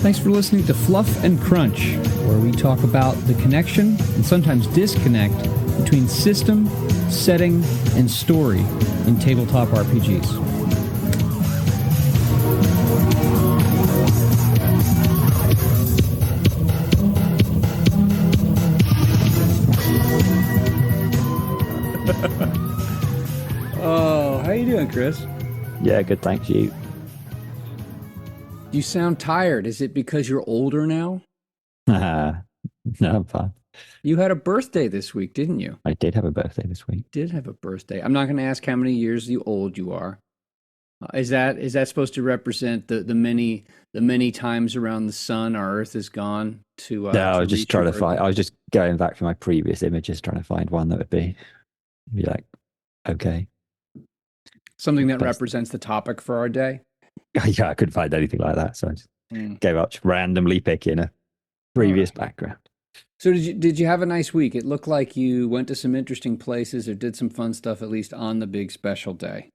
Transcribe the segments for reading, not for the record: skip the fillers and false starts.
Thanks for listening to Fluff and Crunch, where we talk about the connection and sometimes disconnect between system, setting, and story in tabletop RPGs. Oh, how you doing, Chris? Yeah, good, thanks. You? You sound tired. Is it because you're older now? No, I'm fine. You had a birthday this week, didn't you? I did have a birthday this week. Did have a birthday. I'm not going to ask how many years old you are. Is that supposed to represent the many times around the sun our Earth has gone No, I to was just reach your trying to find. birthday? I was just going back to my previous images, trying to find one that would be like, okay. Something that Best. represents the topic for our day. Yeah, I couldn't find anything like that, so I just gave up, just randomly picking a previous background. So did you have a nice week? It looked like you went to some interesting places or did some fun stuff at least on the big special day.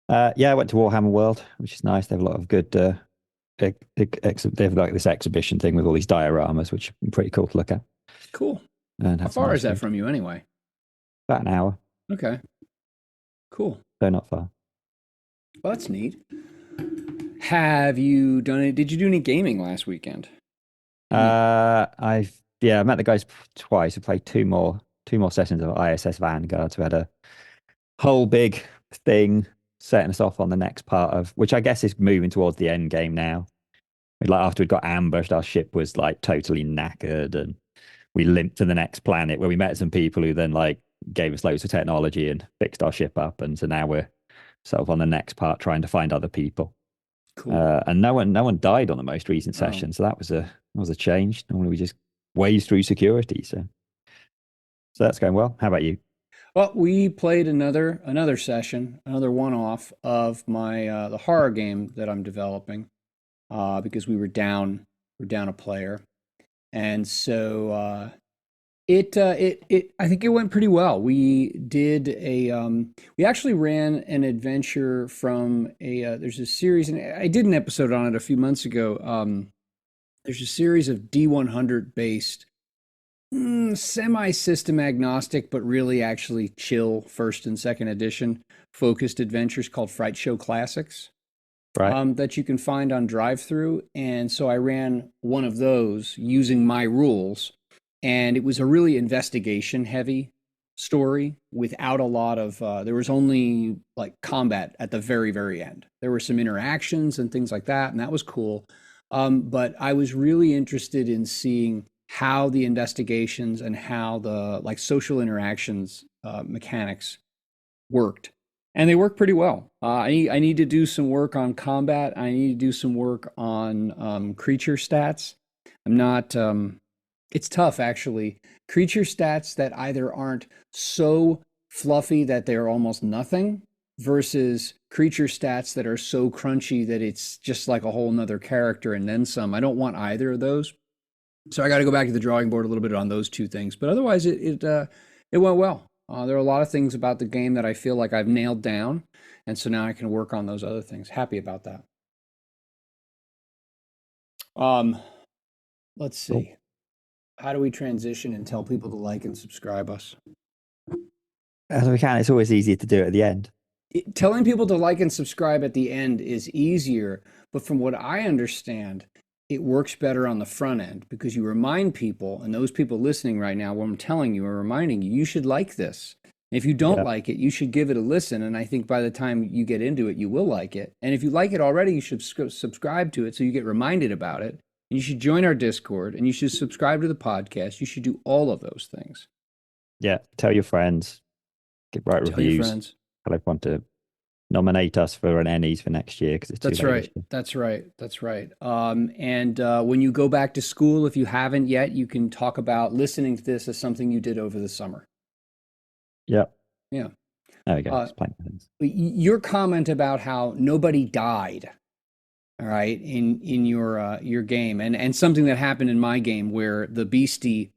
Yeah, I went to Warhammer World, which is nice. They have a lot of good. They have like this exhibition thing with all these dioramas, which are pretty cool to look at. Cool. And How had some far nice is that food. from you anyway? About an hour, Okay. Cool. so not far. Well, that's neat. Have you done it? Did you do any gaming last weekend? I met the guys twice. I played two more sessions of ISS Vanguard. So we had a whole big thing setting us off on the next part of, which I guess is moving towards the end game now. Like after we'd got ambushed, our ship was like totally knackered, and we limped to the next planet where we met some people who then like gave us loads of technology and fixed our ship up. And so now we're sort of on the next part trying to find other people. Cool. And no one died on the most recent Oh. session, so that was a change. Normally we just waze through security, so that's going well. How about you? Well, we played another session, another one-off of my the horror game that I'm developing because we're down a player, and so it I think it went pretty well. We actually ran an adventure from there's a series, and I did an episode on it a few months ago. There's a series of D100 based semi-system agnostic, but really actually chill first and second edition focused adventures called Fright Show Classics Right. that you can find on drive-through. And so I ran one of those using my rules, and it was a really investigation heavy story without a lot of there was only like combat at the very, very end. There were some interactions and things like that, and that was cool. But I was really interested in seeing how the investigations and how the like social interactions mechanics worked, and they work pretty well. I need to do some work on combat. I need to do some work on creature stats. I'm not. It's tough actually. Creature stats that either aren't so fluffy that they're almost nothing, versus creature stats that are so crunchy that it's just like a whole nother character and then some. I don't want either of those. So I got to go back to the drawing board a little bit on those two things. But otherwise, it went well. There are a lot of things about the game that I feel like I've nailed down, and so now I can work on those other things. Happy about that. Let's see. How do we transition and tell people to like and subscribe us? As we can. It's always easier to do it at the end. Telling people to like and subscribe at the end is easier, but from what I understand, it works better on the front end because you remind people, and those people listening right now, what I'm telling you, are reminding you, you should like this. If you don't like it, you should give it a listen. And I think by the time you get into it, you will like it. And if you like it already, you should subscribe to it so you get reminded about it. And you should join our Discord, and you should subscribe to the podcast. You should do all of those things. Yeah. Tell your friends. Write Tell your reviews. friends. Tell everyone to nominate us for an Ennies for next year because it's too That's late right. this year. That's right. That's right. And when you go back to school, if you haven't yet, you can talk about listening to this as something you did over the summer. Yeah. Yeah. There we go. It's plenty of things. Your comment about how nobody died, all right, in your game, and something that happened in my game where the beastie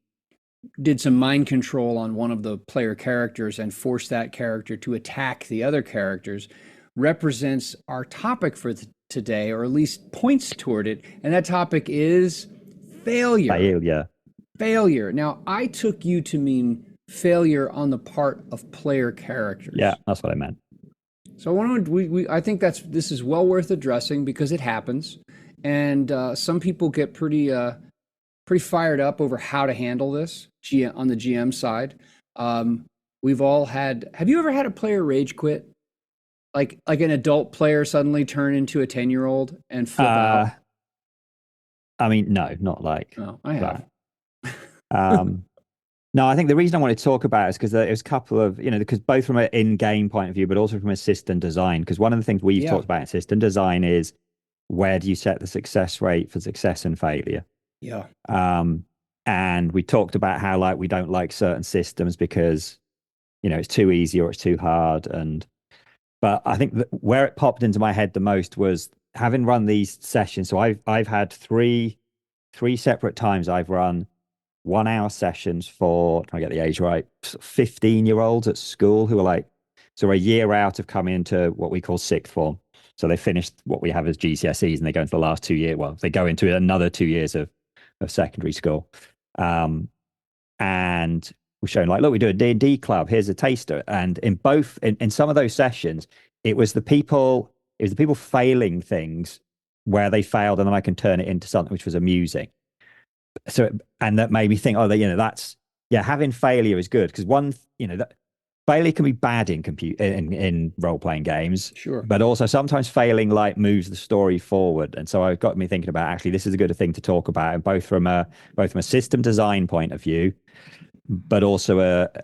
did some mind control on one of the player characters and forced that character to attack the other characters represents our topic for today, or at least points toward it. And that topic is failure. Failure. Failure. Now, I took you to mean failure on the part of player characters. Yeah, that's what I meant. So I think this is well worth addressing because it happens, and some people get pretty fired up over how to handle this on the GM side. We've all had. Have you ever had a player rage quit? Like an adult player suddenly turn into a 10-year-old and flip out? I mean, no, not like. No, I have. No, I think the reason I wanted to talk about it is because there's a couple of, because both from an in-game point of view, but also from a system design, because one of the things we've talked about in system design is where do you set the success rate for success and failure? Yeah. And we talked about how like we don't like certain systems because, it's too easy or it's too hard. But I think that where it popped into my head the most was having run these sessions. So I've had three separate times I've run 1 hour sessions for, trying to get the age right, 15-year-olds at school who are like, so a year out of coming into what we call sixth form. So they finished what we have as GCSEs and they go into the last 2 years. Well, they go into another 2 years of secondary school. And we're showing like, look, we do a D&D club. Here's a taster. And in some of those sessions, it was the people failing things where they failed and then I can turn it into something which was amusing. So, and that made me think, having failure is good because that failure can be bad in role-playing games. Sure. But also sometimes failing like moves the story forward. And so it got me thinking about actually this is a good thing to talk about, both from a system design point of view, but also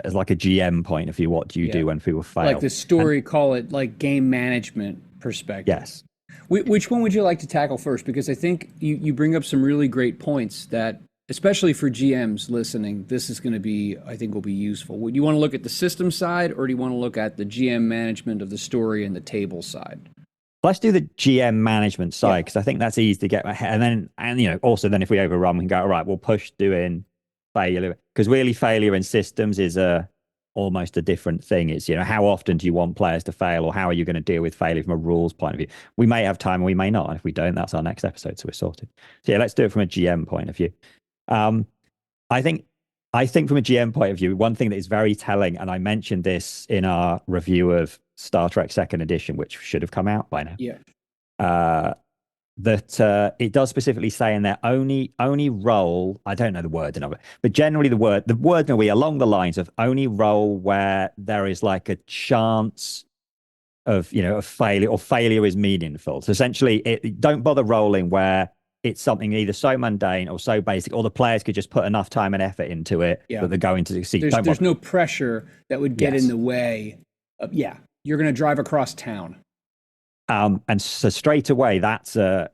as like a GM point of view. What do you do when people fail? Like the story, call it like game management perspective. Yes. Which one would you like to tackle first? Because I think you bring up some really great points that, especially for GMs listening, this is going to be, I think, will be useful. Would you want to look at the system side, or do you want to look at the GM management of the story and the table side? Let's do the GM management side because I think that's easy to get my head. And also then if we overrun, we can go, all right, we'll push doing failure because really failure in systems is almost a different thing. It's, how often do you want players to fail, or how are you going to deal with failure from a rules point of view? We may have time and we may not. And if we don't, that's our next episode. So we're sorted. So let's do it from a GM point of view. I think from a GM point of view, one thing that is very telling, and I mentioned this in our review of Star Trek Second Edition, which should have come out by now. Yeah. That it does specifically say in there only roll. I don't know the word of it, but generally the word will be along the lines of only roll where there is like a chance of of failure, or failure is meaningful. So essentially, don't bother rolling where it's something either so mundane or so basic, or the players could just put enough time and effort into it that they're going to succeed. There's no pressure that would get in the way of, you're going to drive across town. And so straight away, that's where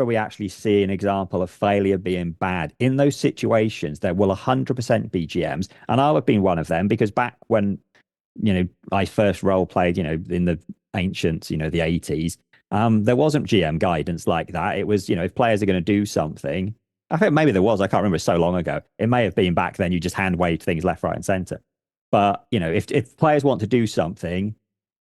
we actually see an example of failure being bad. In those situations, there will 100% be GMs, and I'll have been one of them because back when I first role played, in the ancients, the 80s, there wasn't GM guidance like that. It was, if players are going to do something, I think maybe there was, I can't remember, so long ago. It may have been back then, you just hand waved things left, right, and center. But, if players want to do something,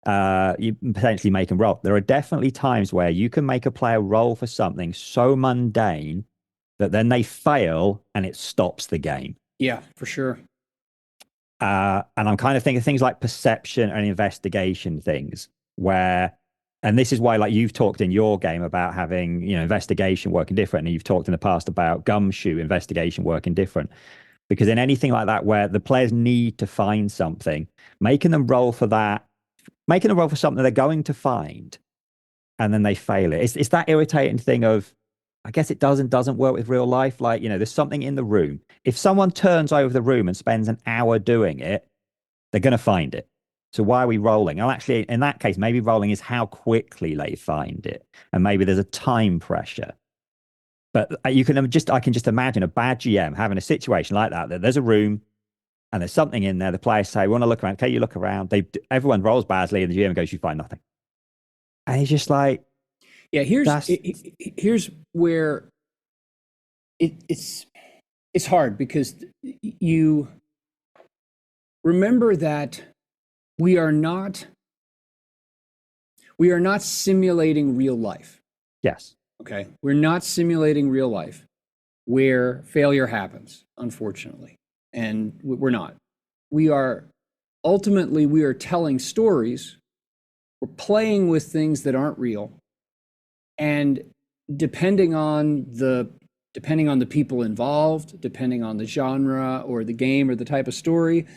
you potentially make them roll. There are definitely times where you can make a player roll for something so mundane that then they fail and it stops the game. Yeah, for sure. And I'm kind of thinking things like perception and investigation things where, and this is why, like you've talked in your game about having, investigation working different. And you've talked in the past about gumshoe investigation working different. Because in anything like that, where the players need to find something, making them roll for something they're going to find, and then they fail it. It's that irritating thing of, I guess it doesn't work with real life. Like, there's something in the room. If someone turns over the room and spends an hour doing it, they're going to find it. So why are we rolling? Well, actually, in that case, maybe rolling is how quickly they find it. And maybe there's a time pressure. But I can just imagine a bad GM having a situation like that there's a room and there's something in there. The players say, we want to look around. Okay, you look around. Everyone rolls badly and the GM goes, you find nothing. And he's just like, here's where it's hard, because you remember that we are not we are not simulating real life. Yes. Okay. We're not simulating real life where failure happens, unfortunately. And we're not. We are ultimately, we are telling stories. We're playing with things that aren't real. And depending on the people involved, depending on the genre or the game or the type of story,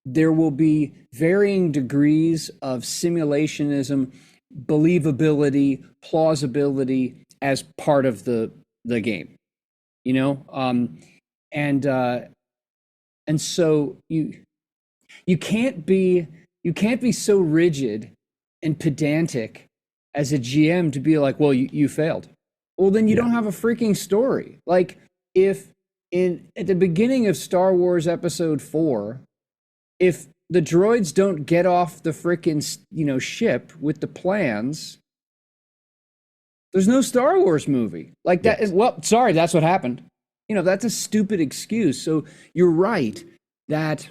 there will be varying degrees of simulationism, believability, plausibility as part of the game. You know, and so you can't be so rigid and pedantic as a GM to be like, well, you failed. Well, then you Yeah. don't have a freaking story. Like if at the beginning of Star Wars Episode 4, if the droids don't get off the freaking ship with the plans, there's no Star Wars movie. Like that. Yes. Well, sorry, that's what happened. That's a stupid excuse. So you're right that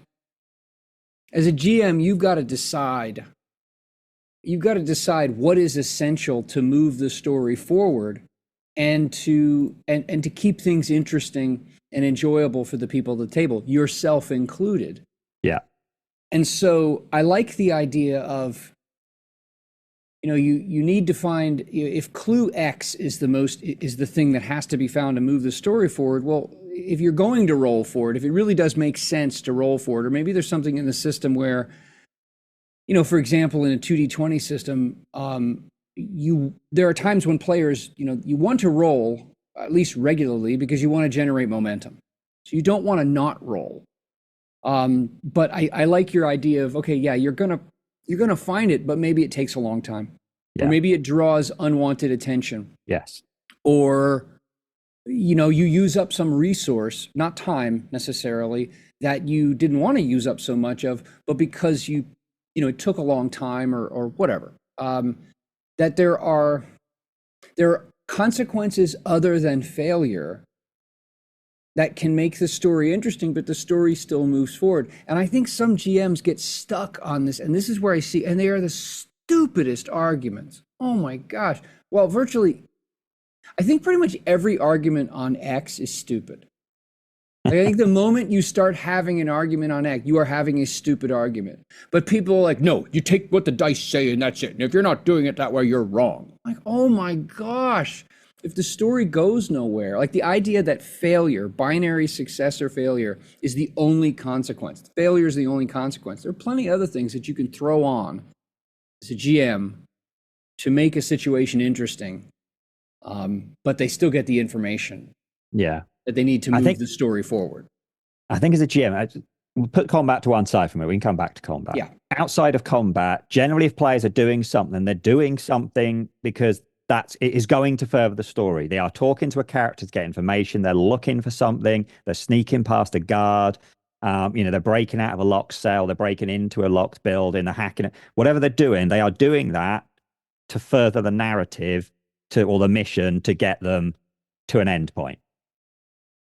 as a GM, you've got to decide. You've got to decide what is essential to move the story forward and to keep things interesting and enjoyable for the people at the table, yourself included. Yeah. And so I like the idea of, you need to find, if clue X is the thing that has to be found to move the story forward. Well, if you're going to roll for it, if it really does make sense to roll for it, or maybe there's something in the system where, for example, in a 2D20 system, there are times when players, you want to roll at least regularly because you want to generate momentum. So you don't want to not roll. But I like your idea of, okay, yeah, you're gonna find it, but maybe it takes a long time, or Yeah. maybe it draws unwanted attention, Yes. or you use up some resource, not time necessarily, that you didn't want to use up so much of, but because it took a long time or whatever. That there are consequences other than failure that can make the story interesting, but the story still moves forward. And I think some GMs get stuck on this, and this is where I see, and they are the stupidest arguments. Oh my gosh. Well, virtually, I think pretty much every argument on X is stupid. Like, I think the moment you start having an argument on X, you are having a stupid argument. But people are like, no, you take what the dice say and that's it. And if you're not doing it that way, you're wrong. Like, oh my gosh. If the story goes nowhere, like the idea that failure, binary success or failure, is the only consequence. Failure is the only consequence. There are plenty of other things that you can throw on as a GM to make a situation interesting, but they still get the information Yeah. that they need to move the story forward. I think as a GM, we'll put combat to one side for me. We can come back to combat. Yeah. Outside of combat, generally, if players are doing something, they're doing something because it is going to further the story. They are talking to a character to get information. They're looking for something. They're sneaking past a guard. They're breaking out of a locked cell. They're breaking into a locked building. They're hacking it. Whatever they're doing, they are doing that to further the narrative or the mission to get them to an end point.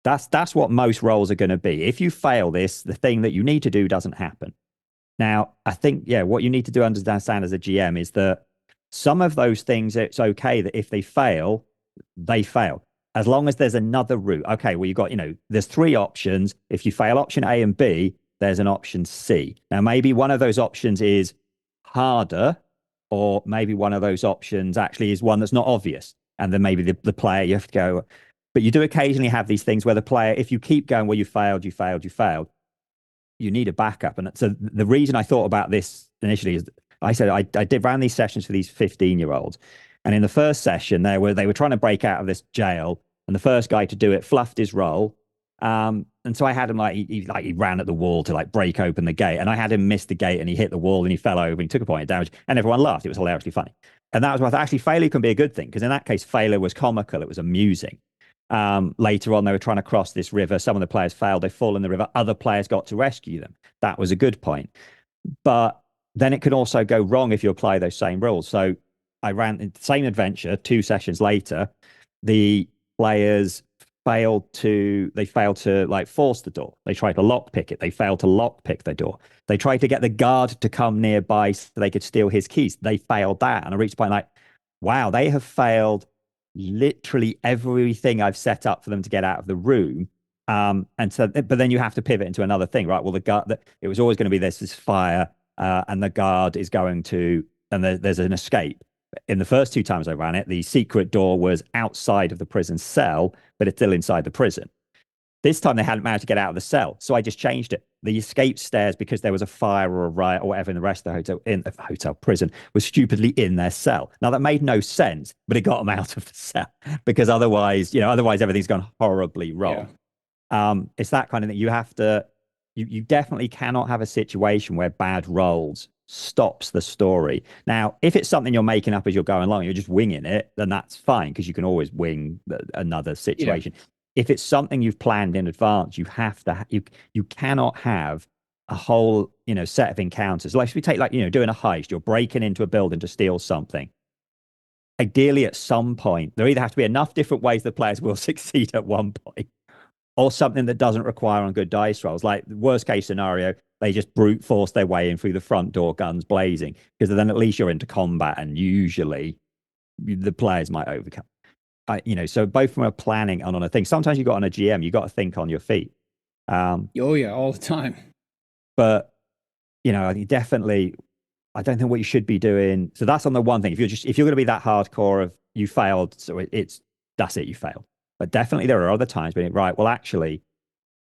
That's what most roles are going to be. If you fail this, the thing that you need to do doesn't happen. Now, I think, what you need to do understand as a GM is that some of those things, it's okay that if they fail, they fail. As long as there's another route. Okay, well, there's three options. If you fail option A and B, there's an option C. Now, maybe one of those options is harder, or maybe one of those options actually is one that's not obvious. And then maybe the player, you have to go. But you do occasionally have these things where the player, if you keep going, well, you failed, you need a backup. And so the reason I thought about this initially is I said I did ran these sessions for these 15-year-olds. And in the first session, they were trying to break out of this jail. And the first guy to do it fluffed his roll. And so I had him he ran at the wall to break open the gate. And I had him miss the gate and he hit the wall and he fell over and he took a point of damage. And everyone laughed. It was hilariously funny. And that was why I thought actually failure can be a good thing, because in that case, failure was comical. It was amusing. Later on, they were trying to cross this river. Some of the players failed. They fall in the river. Other players got to rescue them. That was a good point. But then it can also go wrong if you apply those same rules. So I ran the same adventure 2 sessions later. The players failed to like force the door. They tried to lockpick it. They failed to lockpick the door. They tried to get the guard to come nearby so they could steal his keys. They failed that. And I reached a point like, wow, they have failed literally everything I've set up for them to get out of the room. And so, but then you have to pivot into another thing, right? Well, the guard, it was always going to be this fire, and the guard is going to, and there's an escape. In the first two times I ran it, the secret door was outside of the prison cell, but it's still inside the prison. This time they hadn't managed to get out of the cell, so I just changed it. The escape stairs, because there was a fire or a riot or whatever in the rest of the hotel, in the hotel prison, was stupidly in their cell. Now that made no sense, but it got them out of the cell because otherwise everything's gone horribly wrong. It's that kind of thing. You have to, you definitely cannot have a situation where bad rolls stops the story. Now, if it's something you're making up as you're going along, you're just winging it, then that's fine because you can always wing another situation. Yeah. If it's something you've planned in advance, you have to, you cannot have a whole, set of encounters. Like if we take doing a heist, you're breaking into a building to steal something. Ideally, at some point, there either have to be enough different ways the players will succeed at one point, or something that doesn't require on good dice rolls. Like the worst case scenario, they just brute force their way in through the front door, guns blazing, because then at least you're into combat, and usually the players might overcome. So both from a planning and on a thing. Sometimes you got on a GM, you got to think on your feet. Oh yeah, all the time. But I think definitely, I don't think what you should be doing. So that's on the one thing. If you're going to be that hardcore of you failed, so that's it, you failed. But definitely there are other times being right. Well, actually,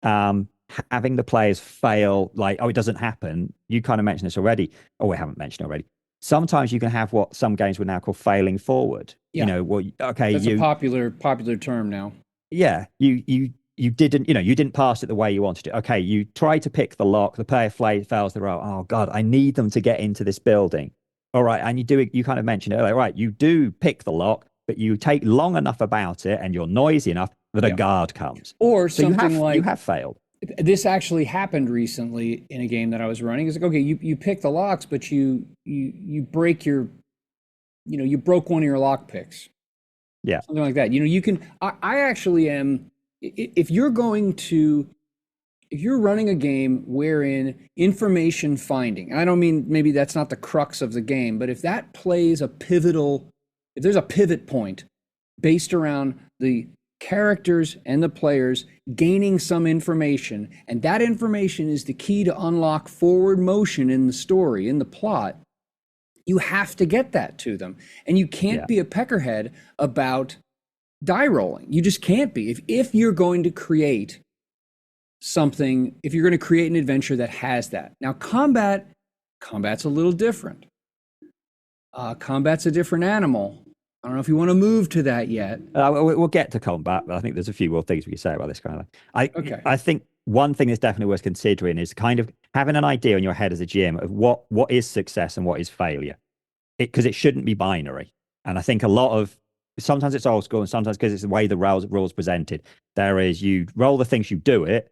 having the players fail, like, oh, it doesn't happen. You kind of mentioned this already. Oh, we haven't mentioned already. Sometimes you can have what some games would now call failing forward. Yeah. Okay. That's a popular term now. Yeah. You didn't pass it the way you wanted to. Okay. You try to pick the lock. The player fails the roll. Oh God, I need them to get into this building. All right. And you kind of mentioned it earlier, right? You do pick the lock, but you take long enough about it and you're noisy enough that a guard comes. Or so something you have failed. This actually happened recently in a game that I was running. It's like, okay, you pick the locks, but you break you broke one of your lock picks. Yeah. Something like that. You can, I actually am, if you're running a game wherein information finding, I don't mean, maybe that's not the crux of the game, but if that plays if there's a pivot point based around the characters and the players gaining some information, and that information is the key to unlock forward motion in the story, in the plot, you have to get that to them. And you can't be a peckerhead about die rolling. You just can't be. If you're going to create something, if you're going to create an adventure that has that. Now, combat's a little different. Combat's a different animal. I don't know if you want to move to that yet. We'll get to combat, but I think there's a few more things we can say about this kind of thing. I think one thing that's definitely worth considering is kind of having an idea in your head as a GM of what is success and what is failure. Because it shouldn't be binary. And I think sometimes it's old school, and sometimes because it's the way the rules presented. There is, you roll the things, you do it,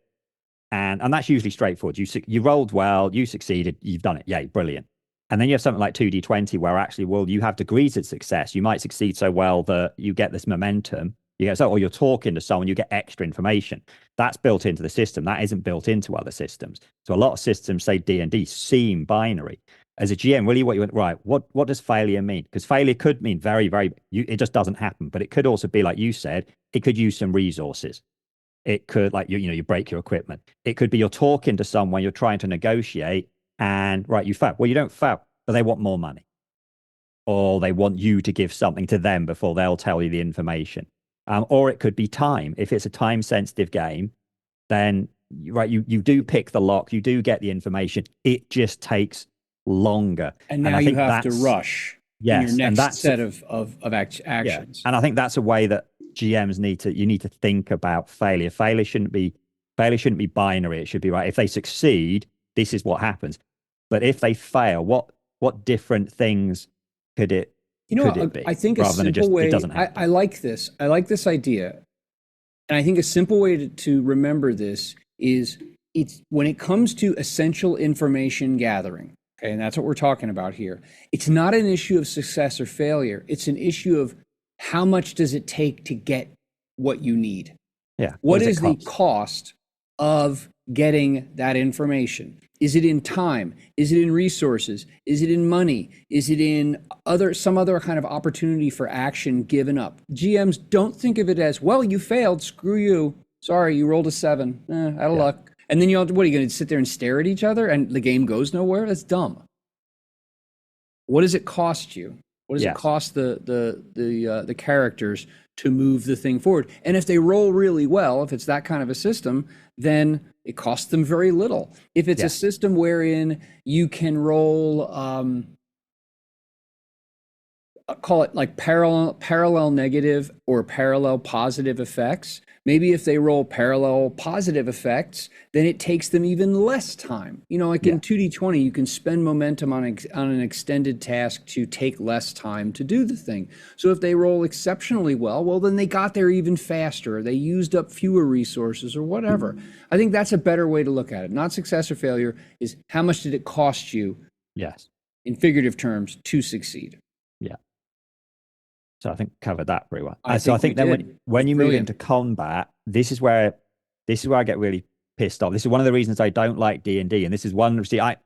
and that's usually straightforward. You rolled well, you succeeded, you've done it, yay, brilliant. And then you have something like 2D20 where actually, well, you have degrees of success. You might succeed so well that you get this momentum. Or you're talking to someone, you get extra information. That's built into the system. That isn't built into other systems. So a lot of systems, say D&D, seem binary. As a GM, really what you went, right, what does failure mean? Because failure could mean very, very, it just doesn't happen. But it could also be, like you said, it could use some resources. It could, like, you break your equipment. It could be you're talking to someone, you're trying to negotiate, and right, you fail. Well, you don't fail, but they want more money. Or they want you to give something to them before they'll tell you the information. Or it could be time. If it's a time-sensitive game, then, right, you do pick the lock, you do get the information. It just takes longer. And now you have to rush in your next set of actions. And I think that's a way that GMs need to think about failure. Failure shouldn't be binary. It should be, right, if they succeed, this is what happens. But if they fail, what different things could it be? I think a simple way, I like this. I like this idea. And I think a simple way to remember this is it's when it comes to essential information gathering, okay, and that's what we're talking about here. It's not an issue of success or failure. It's an issue of how much does it take to get what you need. Yeah. What What does it is the cost? cost of getting that information? Is it in time? Is it in resources? Is it in money? Is it in some other kind of opportunity for action given up? GMs don't think of it as, well, you failed, screw you. Sorry, you rolled a 7. Out of Yeah. luck. And then what are you going to sit there and stare at each other and the game goes nowhere? That's dumb. What does it cost you? What does it Yes. cost the characters to move the thing forward? And if they roll really well, if it's that kind of a system, then it costs them very little. If it's a Yes. system wherein you can roll, call it like parallel negative or parallel positive effects. Maybe if they roll parallel positive effects, then it takes them even less time. Like Yeah. in 2D20, you can spend momentum on an extended task to take less time to do the thing. So if they roll exceptionally well, then they got there even faster. They used up fewer resources or whatever. I think that's a better way to look at it. Not success or failure, is how much did it cost you Yes. in figurative terms to succeed? Yeah. So I think covered that pretty well. I So I think we think then did. when you move Brilliant. into combat, this is where I get really pissed off. This is one of the reasons I don't like D&D, and this is one. See, I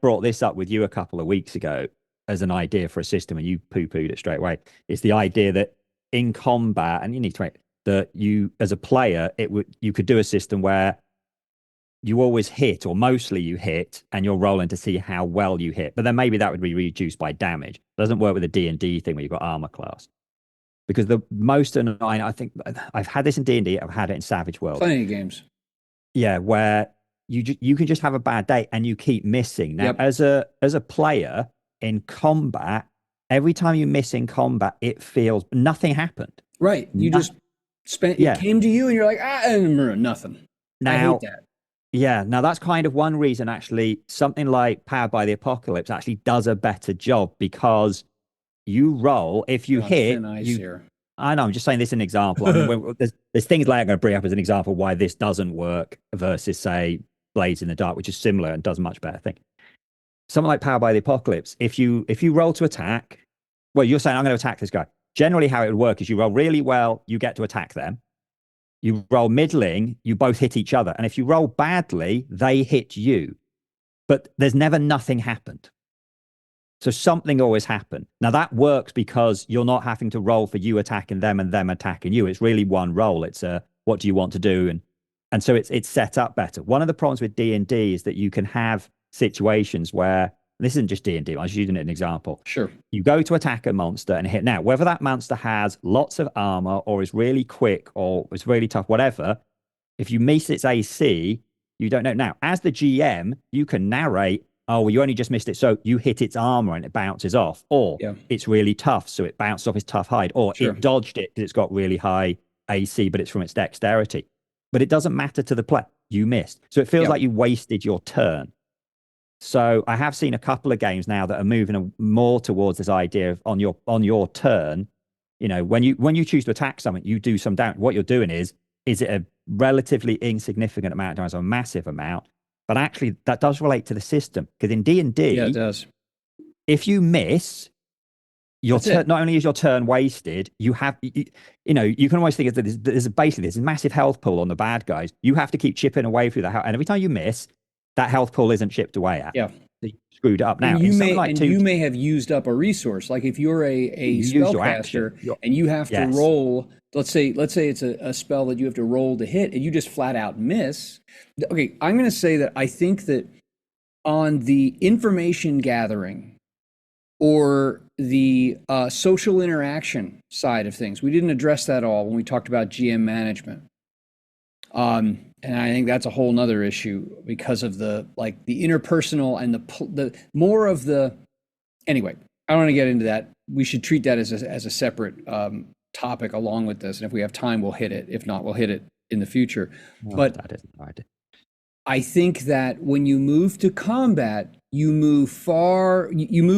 brought this up with you a couple of weeks ago as an idea for a system, and you poo-pooed it straight away. It's the idea that in combat, and you need to make that you as a player, you could do a system where you always hit, or mostly you hit, and you're rolling to see how well you hit. But then maybe that would be reduced by damage. It doesn't work with the D&D thing where you've got armor class. Because the most annoying, I think I've had this in D&D, I've had it in Savage Worlds. Plenty of games. Yeah, where you can just have a bad day and you keep missing. Now, Yep. as a player in combat, every time you miss in combat, it feels nothing happened. Right. You just spent, it Yeah. came to you and you're like, nothing. I hate Now, that. yeah, now that's kind of one reason actually something like Powered by the Apocalypse actually does a better job, because you roll, if you You're on thin hit, ice here. I know, I'm just saying this as an example. I mean, there's things like I'm going to bring up as an example why this doesn't work versus, say, Blades in the Dark, which is similar and does a much better thing. Something like Powered by the Apocalypse, if you roll to attack, well, you're saying I'm going to attack this guy. Generally, how it would work is you roll really well, you get to attack them. You roll middling, you both hit each other. And if you roll badly, they hit you. But there's never nothing happened. So something always happened. Now that works because you're not having to roll for you attacking them and them attacking you. It's really one roll. It's what do you want to do, and so it's set up better. One of the problems with D&D is that you can have situations where, this isn't just D&D, I was using it as an example. Sure. You go to attack a monster and hit. Now, whether that monster has lots of armor or is really quick or is really tough, whatever, if you miss its AC, you don't know. Now, as the GM, you can narrate, oh, well, you only just missed it, so you hit its armor and it bounces off. Or Yeah. it's really tough, so it bounced off its tough hide. Or Sure. it dodged it because it's got really high AC, but it's from its dexterity. But it doesn't matter to the play. You missed. So it feels Yep. like you wasted your turn. So I have seen a couple of games now that are moving more towards this idea of on your turn, when you choose to attack something, you do some damage. What you're doing is it a relatively insignificant amount of damage or a massive amount? But actually, that does relate to the system, because in D&D, Yeah, it does. if you miss, your turn, not only is your turn wasted, you have, you can always think of there's basically this massive health pool on the bad guys. You have to keep chipping away through that, and every time you miss, that health pool isn't chipped away at. Yeah. You screwed it up. Now, And in something like you may have used up a resource. Like if you're a you use your action. spellcaster and you have to Yes. roll, let's say it's a spell that you have to roll to hit and you just flat out miss. Okay, I'm going to say that I think that on the information gathering or the social interaction side of things, we didn't address that all when we talked about GM management. And I think that's a whole nother issue because of the interpersonal and the more of the, anyway, I don't want to get into that. We should treat that as a separate topic along with this. And if we have time, we'll hit it. If not, we'll hit it in the future. Oh, but that isn't right. I think that when you move to combat, you move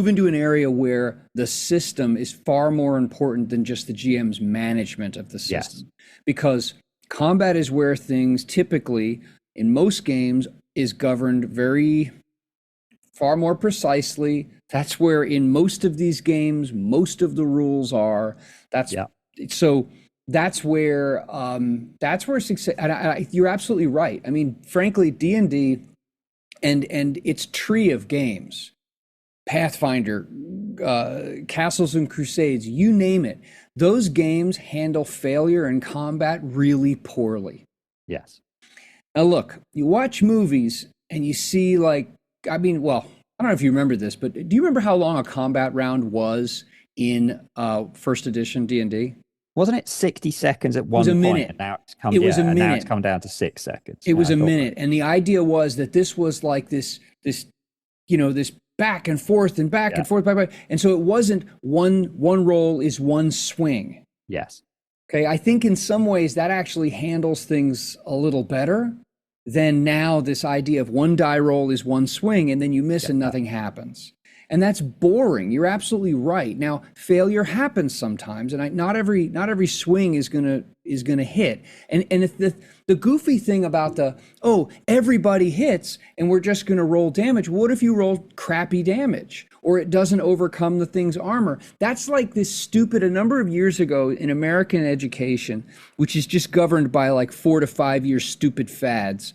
into an area where the system is far more important than just the GM's management of the system. Yes. Because combat is where things typically, in most games, is governed far more precisely. That's where in most of these games, most of the rules are. So that's where success. And you're absolutely right. I mean, frankly, D&D and its tree of games, Pathfinder, Castles and Crusades, you name it. Those games handle failure in combat really poorly. Yes. Now, look, you watch movies and you see, like, I mean, well, I don't know if you remember this, but do you remember how long a combat round was in first edition D&D? Wasn't it 60 seconds at It was a one point, minute. and now It was a and now it's minute. come down to 6 seconds. It Yeah, was I a thought minute, and the idea was that this was like this this back and forth and back yeah, and forth, back, and so it wasn't one roll is one swing. yes, Okay, I think in some ways that actually handles things a little better than now this idea of one die roll is one swing and then you miss get and that. nothing happens. And that's boring. You're absolutely right. Now, failure happens sometimes, and not every swing is gonna hit. And if the goofy thing about everybody hits and we're just gonna roll damage. What if you roll crappy damage or it doesn't overcome the thing's armor? That's like this stupid. A number of years ago in American education, which is just governed by like 4 to 5 year stupid fads,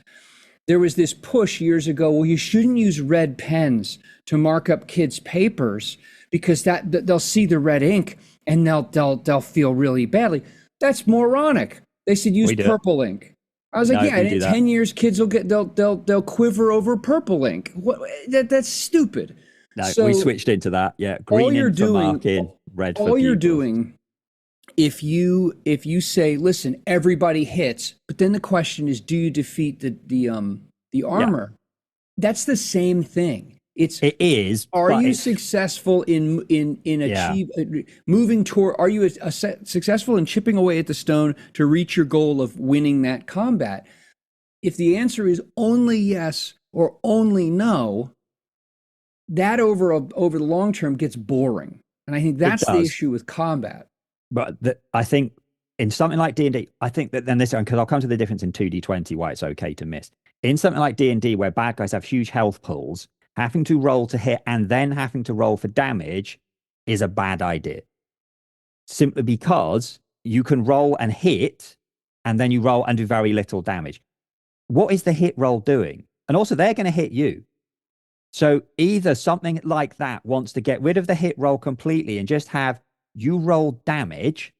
there was this push years ago. Well, you shouldn't use red pens to mark up kids' papers because that they'll see the red ink and they'll feel really badly. That's moronic. They said use We do it. purple ink. I was like, No, yeah, we and do in that. 10 years, kids will they'll quiver over purple ink. What that's stupid. No, we So switched into that. Yeah, all green you're ink for doing, marking, red for all you're pupils. doing, if you say, listen, everybody hits, but then the question is, do you defeat the Yeah, armor? That's the same thing. It's it is, are but you it's successful in yeah, achieve moving toward? Are you successful in chipping away at the stone to reach your goal of winning that combat? If the answer is only yes or only no, that over the long term gets boring, and I think it that's the does. issue with combat. But I think in something like D&D, I think that then this, because I'll come to the difference in 2D20, why it's okay to miss. In something like D&D, where bad guys have huge health pools, having to roll to hit and then having to roll for damage is a bad idea. Simply because you can roll and hit, and then you roll and do very little damage. What is the hit roll doing? And also, they're going to hit you. So either something like that wants to get rid of the hit roll completely and just have you roll damage,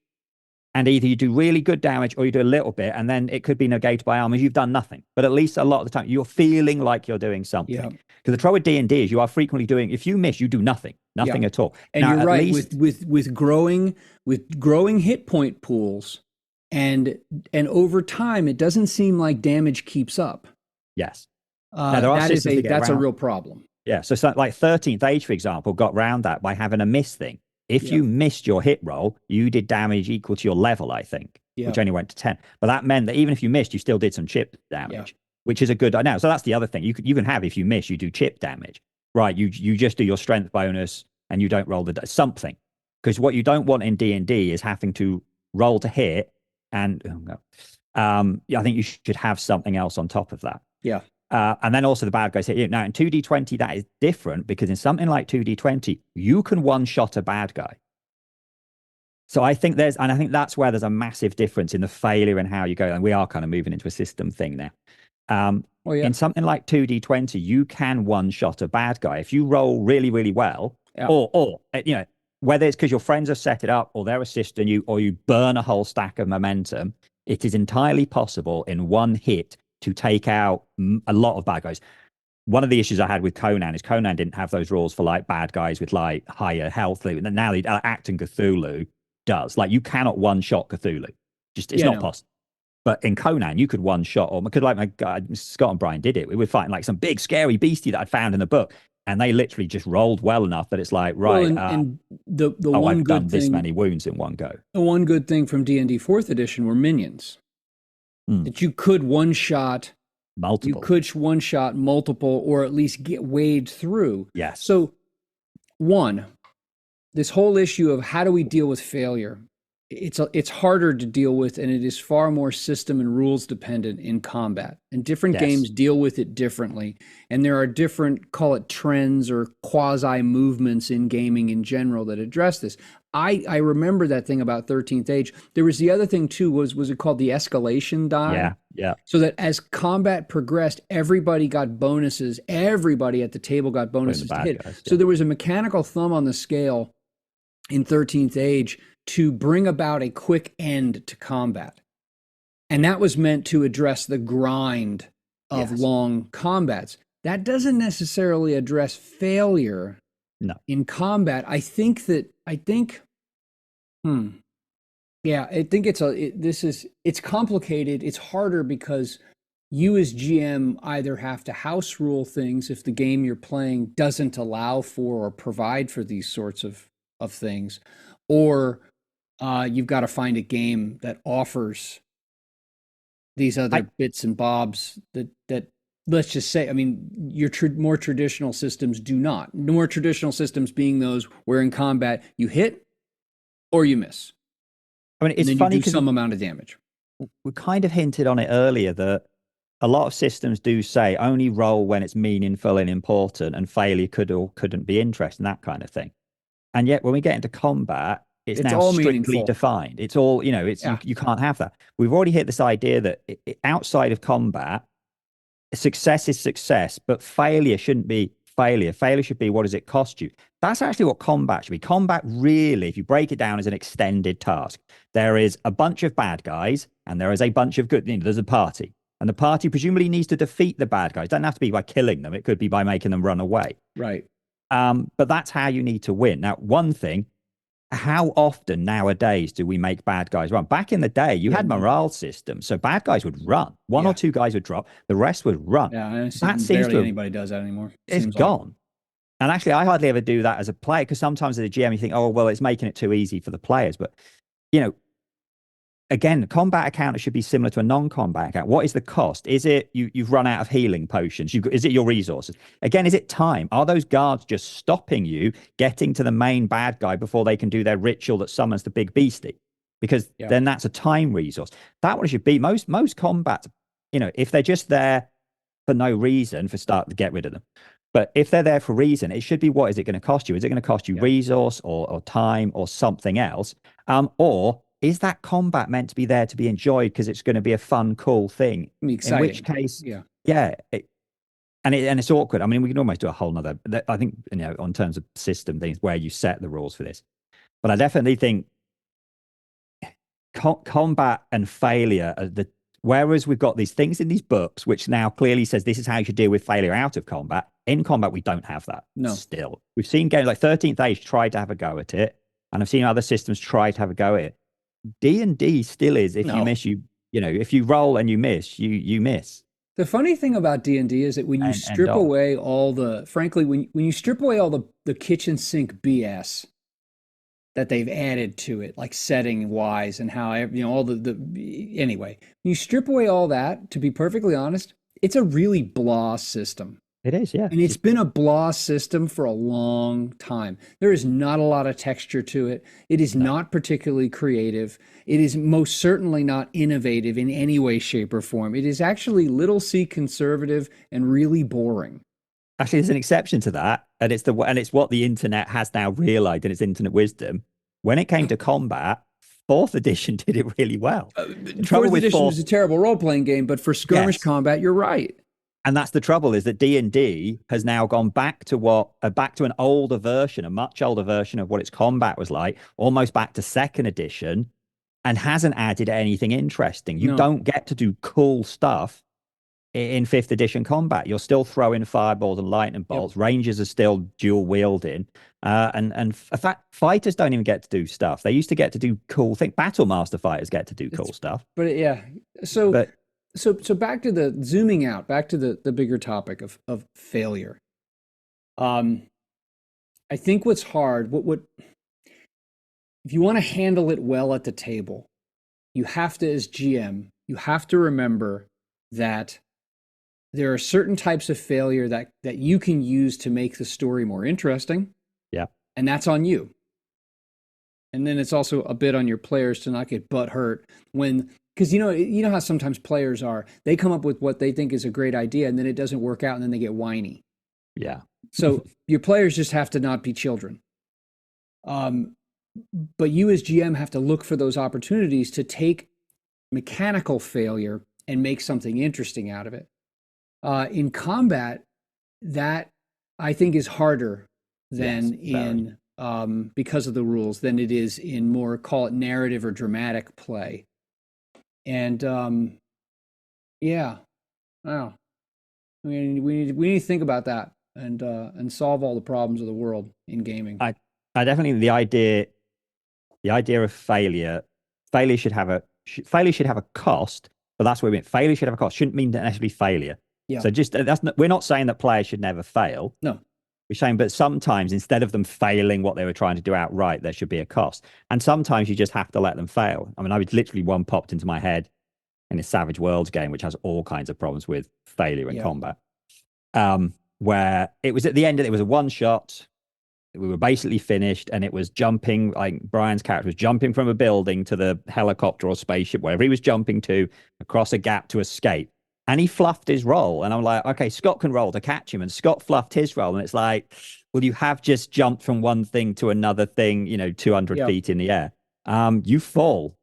and either you do really good damage or you do a little bit, and then it could be negated by armors. You've done nothing, but at least a lot of the time you're feeling like you're doing something. Yeah, Because the trouble with D&D is you are frequently doing. If you miss, you do nothing, yeah, nothing at all. and Now, you're at right least with growing hit point pools, and over time, it doesn't seem like damage keeps up. yes. Now there are systems to get That's a around. real problem. Yeah, so like 13th Age, for example, got around that by having a miss thing. If Yeah, you missed your hit roll, you did damage equal to your level, I think, yeah, which only went to 10. But that meant that even if you missed, you still did some chip yeah, damage, which is a good now. So that's the other thing. You can have, if you miss, you do chip damage. Right. You just do your strength bonus and you don't roll something. Because what you don't want in D&D is having to roll to hit and I think you should have something else on top of that. yeah, And then also the bad guys hit you. Now in 2D20, that is different because in something like 2D20, you can one-shot a bad guy. So I think that's where there's a massive difference in the failure and how you go. And we are kind of moving into a system thing now. oh yeah, In something like 2D20, you can one-shot a bad guy if you roll really, really well, yeah, or whether it's because your friends have set it up, or they're assisting you, or you burn a whole stack of momentum. It is entirely possible in one hit to take out a lot of bad guys. One of the issues I had with Conan is Conan didn't have those rules for like bad guys with like higher health. Now the acting Cthulhu does. Like you cannot one-shot Cthulhu. Just it's yeah. not No, possible. But in Conan, you could one-shot, or because like my guy Scott and Brian did it. We were fighting like some big scary beastie that I'd found in the book, and they literally just rolled well enough that it's like, well, right, and the oh, one I've done good this thing many wounds in one go. the one good thing from D&D Fourth Edition were minions Hmm. that you could one shot. You Multiple. could one shot multiple, or at least get wade through. Yes. So, one, this whole issue of how do we deal with failure? It's harder to deal with, and it is far more system and rules dependent in combat. And different Yes. games deal with it differently. And there are different, call it trends or quasi movements in gaming in general that address this. I remember that thing about 13th Age. There was the other thing too, was it called the escalation die? Yeah, yeah. So that as combat progressed, everybody got bonuses. Everybody at the table got Putting the bonuses to bad hit. guys. So Yeah. there was a mechanical thumb on the scale in 13th Age to bring about a quick end to combat. And that was meant to address the grind of Yes. long combats. That doesn't necessarily address failure No. in combat. I think, hmm, yeah, I think it's complicated. It's harder because you as GM either have to house rule things if the game you're playing doesn't allow for or provide for these sorts of things, or you've got to find a game that offers these I other bits and bobs that let's just say, I mean, your more traditional systems do not. More traditional systems being those where in combat you hit or you miss, I mean, and it's then you funny do because some amount of damage. we kind of hinted on it earlier that a lot of systems do say only roll when it's meaningful and important, and failure could or couldn't be interesting, that kind of thing. And yet, when we get into combat, it's It's now all strictly meaningful. defined. It's all, it's Yeah, you can't have that. We've already hit this idea that outside of combat, success is success, but failure shouldn't be failure. Failure should be what does it cost you? That's actually what combat should be. Combat really, if you break it down, is an extended task. There is a bunch of bad guys and there is a bunch of good, there's a party. And the party presumably needs to defeat the bad guys. It doesn't have to be by killing them. It could be by making them run away. right. But that's how you need to win. Now, one thing, how often nowadays do we make bad guys run? Back in the day, you Yeah, had morale systems, so bad guys would run. One or yeah, two guys would drop, the rest would run. yeah. I see, That seems barely to have, anybody does that anymore. it's Seems like. gone. And actually, I hardly ever do that as a player because sometimes as a GM, you think, oh, well, it's making it too easy for the players. But, you know, again, combat encounter should be similar to a non-combat account. What is the cost? Is it you've run out of healing potions? Is it your resources? Again, is it time? Are those guards just stopping you getting to the main bad guy before they can do their ritual that summons the big beastie? Because Yeah, then that's a time resource. That one should be most combats. If they're just there for no reason, for start to get rid of them. But if they're there for reason, it should be what is it going to cost you? Is it going to cost you yeah. resource or time or something else? Or is that combat meant to be there to be enjoyed because it's going to be a fun, cool thing? I mean, In which exciting. case, Yeah, yeah, and it's awkward. I mean, we can almost do a whole nother. I think on terms of system things where you set the rules for this, but I definitely think combat and failure are the. Whereas we've got these things in these books, which now clearly says this is how you should deal with failure out of combat. In combat, we don't have that no, still. We've seen games like 13th Age try to have a go at it, and I've seen other systems try to have a go at it. D&D still is if you no. miss, if you roll and you miss, you miss. The funny thing about D&D is that when you And end strip of. away all the, frankly, when you strip away all the kitchen sink BS that they've added to it, like setting wise and how, all anyway, when you strip away all that, to be perfectly honest, it's a really blah system. It is, yeah. And it's been a blah system for a long time. There is not a lot of texture to it. It is No. not particularly creative. It is most certainly not innovative in any way, shape, or form. It is actually little c conservative and really boring. Actually, there's an exception to that, and it's what the internet has now realized in its internet wisdom. When it came to combat, fourth edition did it really well. The trouble Fourth with edition fourth, was a terrible role playing game, but for skirmish yes, combat, you're right. and that's the trouble is that D&D has now gone back to back to an older version, a much older version of what its combat was like, almost back to second edition, and hasn't added anything interesting. You No. don't get to do cool stuff in fifth edition combat. You're still throwing fireballs and lightning Yep. bolts. Rangers are still dual wielding, and in fact, fighters don't even get to do stuff. They used to get to do cool things. Battle master fighters get to do cool stuff, But yeah. So but so back to the zooming out, back to the bigger topic of failure. Um, I think what's hard, what if you want to handle it well at the table, you have to, as GM, you have to remember that there are certain types of failure that you can use to make the story more interesting, yeah, and that's on you. And then it's also a bit on your players to not get butt hurt when, because you know how sometimes players are, they come up with what they think is a great idea and then it doesn't work out and then they get whiny. yeah, So your players just have to not be children. But you as GM have to look for those opportunities to take mechanical failure and make something interesting out of it. In combat, that I think is harder than in because of the rules than it is in more, call it, narrative or dramatic play. And yeah, wow. I mean, we need to think about that and solve all the problems of the world in gaming. I definitely the idea of failure should have a cost, but that's what we mean. Failure should have a cost. Shouldn't mean necessarily failure. Yeah. So just we're not saying that players should never fail. No. We're saying, but sometimes instead of them failing what they were trying to do outright, there should be a cost. And sometimes you just have to let them fail. I mean, I was literally one popped into my head in a Savage Worlds game, which has all kinds of problems with failure in combat. Where it was at the end, it was a one shot. We were basically finished, and it was jumping, like Brian's character was jumping from a building to the helicopter or spaceship, wherever he was jumping to, across a gap to escape. And he fluffed his roll. And I'm like, okay, Scott can roll to catch him. And Scott fluffed his roll. And it's like, well, you have just jumped from one thing to another thing, 200 feet in the air. You fall.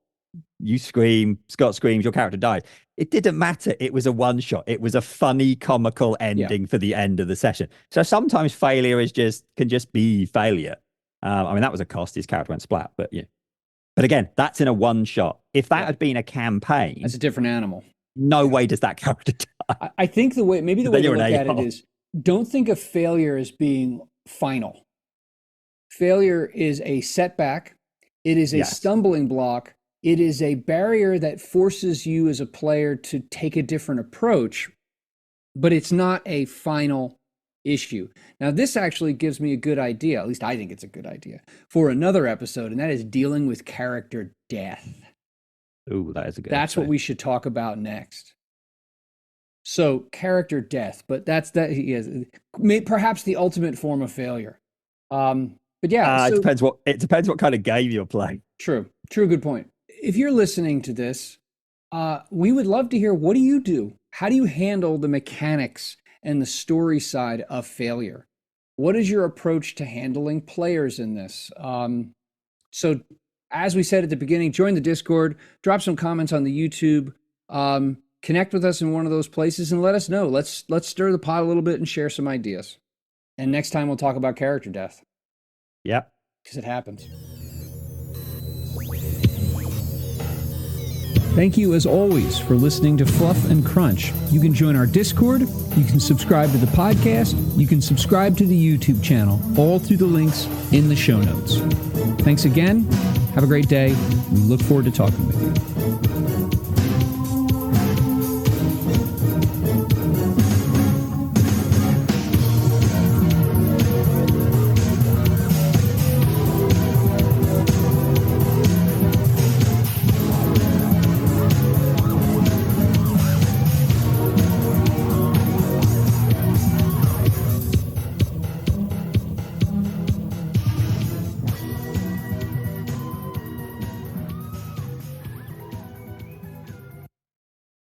You scream. Scott screams. Your character dies. It didn't matter. It was a one shot. It was a funny, comical ending for the end of the session. So sometimes failure can just be failure. I mean, that was a cost. His character went splat. But yeah. But again, that's in a one shot. If that had been a campaign, that's a different animal. No way does that character die. I think the way to look at it is, don't think of failure as being final. Failure is a setback. It is a stumbling block. It is a barrier that forces you as a player to take a different approach, but it's not a final issue. Now, this actually gives me a good idea, at least I think it's a good idea, for another episode, and that is dealing with character death. Ooh, that is a good That's episode. what we should talk about next. So, character death, but that's perhaps the ultimate form of failure. But yeah, it depends what kind of game you're playing. True, good point. If you're listening to this, we would love to hear, what do you do? How do you handle the mechanics and the story side of failure? What is your approach to handling players in this? So, as we said at the beginning, join the Discord, drop some comments on the YouTube, connect with us in one of those places, and let us know. Let's stir the pot a little bit and share some ideas. And next time we'll talk about character death. Yep. Because it happens. Thank you, as always, for listening to Fluff and Crunch. You can join our Discord, you can subscribe to the podcast, you can subscribe to the YouTube channel, all through the links in the show notes. Thanks again. Have a great day. We look forward to talking with you.